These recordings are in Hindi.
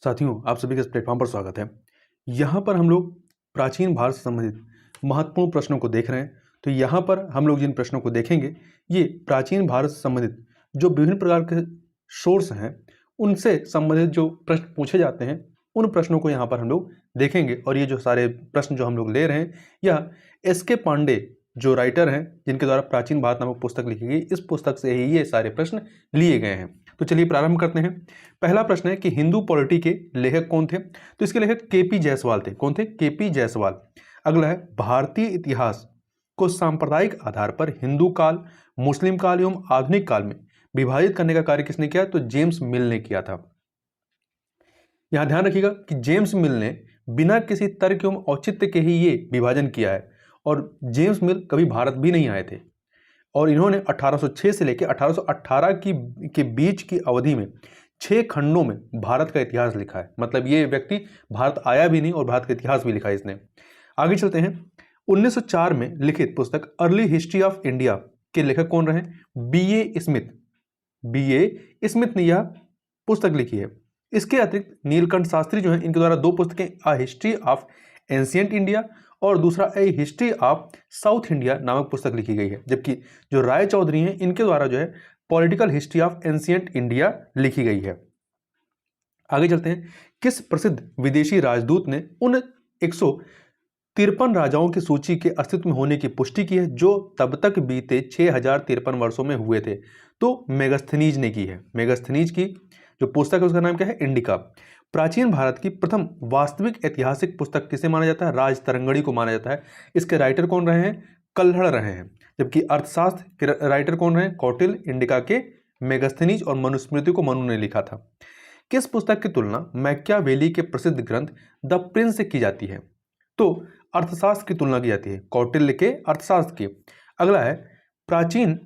साथियों, आप सभी का इस प्लेटफॉर्म पर स्वागत है। यहाँ पर हम लोग प्राचीन भारत से संबंधित महत्वपूर्ण प्रश्नों को देख रहे हैं। तो यहाँ पर हम लोग जिन प्रश्नों को देखेंगे, ये प्राचीन भारत से संबंधित जो विभिन्न प्रकार के सोर्स हैं, उनसे संबंधित जो प्रश्न पूछे जाते हैं, उन प्रश्नों को यहाँ पर हम लोग देखेंगे। और ये जो सारे प्रश्न जो हम लोग ले रहे हैं, यह एस.के. पांडे जो राइटर हैं, जिनके द्वारा प्राचीन भारत नामक पुस्तक लिखी गई, इस पुस्तक से ही ये सारे प्रश्न लिए गए हैं। तो चलिए प्रारंभ करते हैं। पहला प्रश्न है कि हिंदू पॉलिटी के लेखक कौन थे? तो इसके लेखक के.पी. जायसवाल थे। कौन थे? के.पी. जायसवाल। अगला है भारतीय इतिहास को सांप्रदायिक आधार पर हिंदू काल, मुस्लिम काल एवं आधुनिक काल में विभाजित करने का कार्य किसने किया? तो जेम्स मिल ने किया था। यहां ध्यान रखिएगा कि जेम्स मिल ने बिना किसी तर्क एवं औचित्य के ही ये विभाजन किया है। और जेम्स मिल कभी भारत भी नहीं आए थे और इन्होंने 1806 से लेकर 1818 के बीच की अवधि में 6 खंडों में भारत का इतिहास लिखा है। मतलब ये व्यक्ति भारत आया भी नहीं और भारत का इतिहास भी लिखा है इसने। आगे चलते हैं। 1904 में लिखित पुस्तक अर्ली हिस्ट्री ऑफ इंडिया के लेखक कौन रहे? बी.ए. स्मिथ। बी.ए. स्मिथ ने यह पुस्तक लिखी है। इसके अतिरिक्त नीलकंठ शास्त्री जो है, इनके द्वारा 2 पुस्तकें अ हिस्ट्री ऑफ एंशिएंट इंडिया और दूसरा ए हिस्ट्री ऑफ साउथ इंडिया नामक पुस्तक लिखी गई है। जबकि जो राय चौधरी हैं, इनके द्वारा जो है political history of ancient India लिखी गई है। आगे चलते हैं। किस प्रसिद्ध विदेशी राजदूत ने उन 153 राजाओं की सूची के अस्तित्व में होने की पुष्टि की है जो तब तक बीते 6053 वर्षों में हुए थे? तो मेगास्थनीज ने की है। मेगास्थनीज की जो पुस्तक है उसका नाम क्या है? इंडिका। प्राचीन भारत की प्रथम वास्तविक ऐतिहासिक पुस्तक किसे माना जाता है? राजतरंगिणी को माना जाता है। इसके राइटर कौन रहे हैं? कल्हड़ रहे हैं। जबकि अर्थशास्त्र के राइटर कौन रहे हैं? कौटिल्य। इंडिका के मेगास्थनीज और मनुस्मृति को मनु ने लिखा था। किस पुस्तक की तुलना मैकियावेली के प्रसिद्ध ग्रंथ द प्रिंस से की जाती है? तो अर्थशास्त्र की तुलना की जाती है, कौटिल्य के अर्थशास्त्र की। अगला है प्राचीन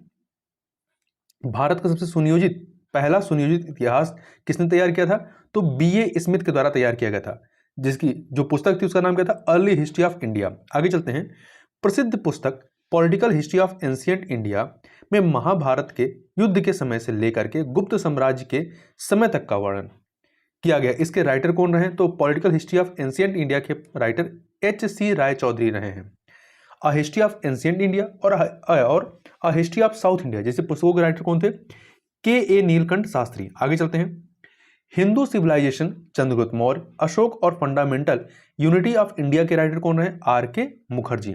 भारत का सबसे पहला सुनियोजित इतिहास किसने तैयार किया था? तो बी.ए. स्मिथ के द्वारा तैयार किया गया था, जिसकी जो पुस्तक थी उसका नाम क्या था? Early history of India. आगे चलते हैं। प्रसिद्ध पुस्तक political history of ancient India में महाभारत के युद्ध के समय से लेकर के गुप्त साम्राज्य के समय तक का वर्णन किया गया। इसके राइटर कौन रहे? तो political history of ancient India के राइटर एच.सी. राय चौधरी रहे हैं। A history of ancient India और a history of South India जैसे पुस्तकों के राइटर कौन थे? के.ए. नीलकंठ शास्त्री। आगे चलते हैं। हिंदू सिविलाइजेशन, चंद्रगुप्त मौर्य, अशोक और फंडामेंटल यूनिटी ऑफ इंडिया के राइटर कौन रहे? आर.के. मुखर्जी।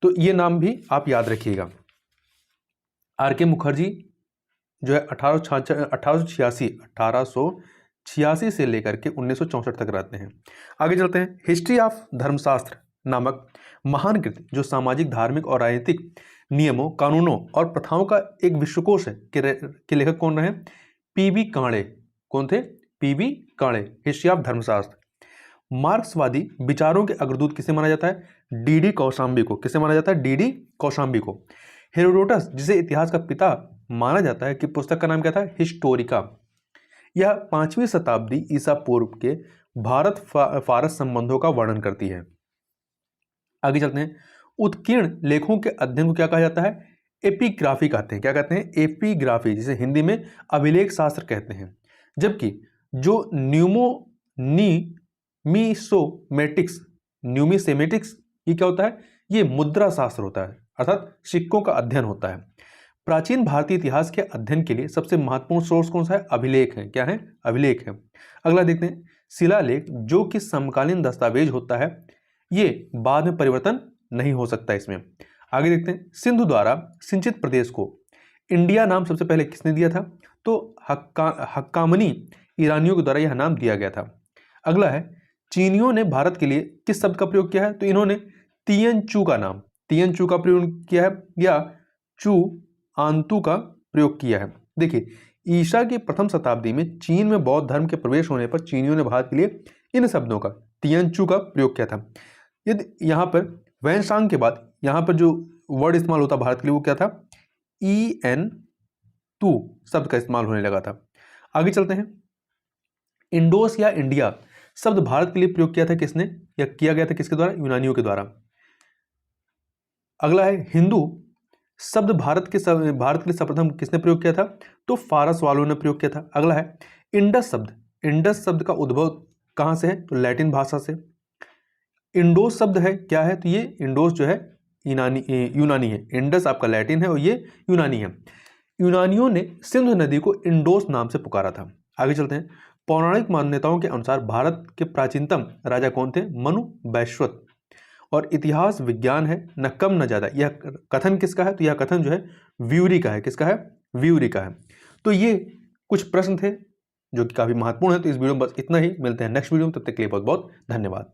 तो ये नाम भी आप याद रखिएगा। आर.के. मुखर्जी जो है 1886 से लेकर के 1964 तक रहते हैं। आगे चलते हैं। हिस्ट्री ऑफ धर्मशास्त्र नामक महान कृति जो सामाजिक, धार्मिक और राजनीतिक नियमों, कानूनों और प्रथाओं का एक विश्वकोश है के लेखक कौन रहे? पी.बी. कांड़े। कौन थे? पी.बी. कांड़े। हिस्ट्री ऑफ धर्मशास्त्र। मार्क्सवादी विचारों के अग्रदूत किसे माना जाता है? डी.डी. कौशाम्बी को। किसे माना जाता है? डी.डी. कौशाम्बी को। हेरोडोटस जिसे इतिहास का पिता माना जाता है, कि पुस्तक का नाम क्या था? हिस्टोरिका। यह 5वीं शताब्दी ईसा पूर्व के भारत फारस संबंधों का वर्णन करती है। आगे चलते हैं। उत्कीर्ण लेखों के अध्ययन को क्या कहा जाता है? एपिग्राफी कहते हैं। क्या कहते हैं? एपिग्राफी, जिसे हिंदी में अभिलेख शास्त्र कहते हैं। जबकि जो न्यूमिसेमेटिक्स ये क्या होता है? ये मुद्रा शास्त्र होता है, अर्थात सिक्कों का अध्ययन होता है। प्राचीन भारतीय इतिहास के अध्ययन के लिए सबसे महत्वपूर्ण सोर्स कौन सा है? अभिलेख है। क्या है? अभिलेख है। अगला देखते हैं। शिलालेख जो कि समकालीन दस्तावेज होता है, ये बाद में परिवर्तन नहीं हो सकता इसमें। आगे देखते हैं। सिंधु द्वारा सिंचित प्रदेश को इंडिया नाम सबसे पहले किसने दिया था? तो हक्कामनी ईरानियों के द्वारा यह नाम दिया गया था। अगला है। चीनियों ने भारत के लिए किस शब्द का प्रयोग किया है? तो इन्होंने तियनचू का प्रयोग किया है या चू आंतू का प्रयोग किया है। देखिए, ईसा की प्रथम शताब्दी में चीन में बौद्ध धर्म के प्रवेश होने पर चीनियों ने भारत के लिए इन शब्दों का, तियनचू का प्रयोग किया था। यदि यहाँ पर वैनसांग के बाद यहाँ पर जो वर्ड इस्तेमाल होता भारत के लिए वो क्या था? ई.एन.टू शब्द का इस्तेमाल होने लगा था। आगे चलते हैं। इंडोस या इंडिया शब्द भारत के लिए प्रयोग किया था किसने, या किया गया था किसके द्वारा? यूनानियों के द्वारा। अगला है। हिंदू शब्द भारत के लिए सर्वप्रथम किसने प्रयोग किया था? तो फारस वालों ने प्रयोग किया था। अगला है। इंडस शब्द इंडस शब्द का उद्भव कहाँ से है? तो लैटिन भाषा से। इंडोस शब्द है, क्या है? तो ये इंडोस जो है यूनानी है। इंडस आपका लैटिन है और ये यूनानी है। यूनानियों ने सिंधु नदी को इंडोस नाम से पुकारा था। आगे चलते हैं। पौराणिक मान्यताओं के अनुसार भारत के प्राचीनतम राजा कौन थे? मनु वैश्वत। और इतिहास विज्ञान है, न कम न ज्यादा। यह कथन किसका है? तो यह कथन जो है व्यूरी का है। किसका है? व्यूरी का है। तो ये कुछ प्रश्न थे जो कि काफी महत्वपूर्ण है। तो इस वीडियो में बस इतना ही। मिलते हैं नेक्स्ट वीडियो में, तब तक के लिए बहुत बहुत धन्यवाद।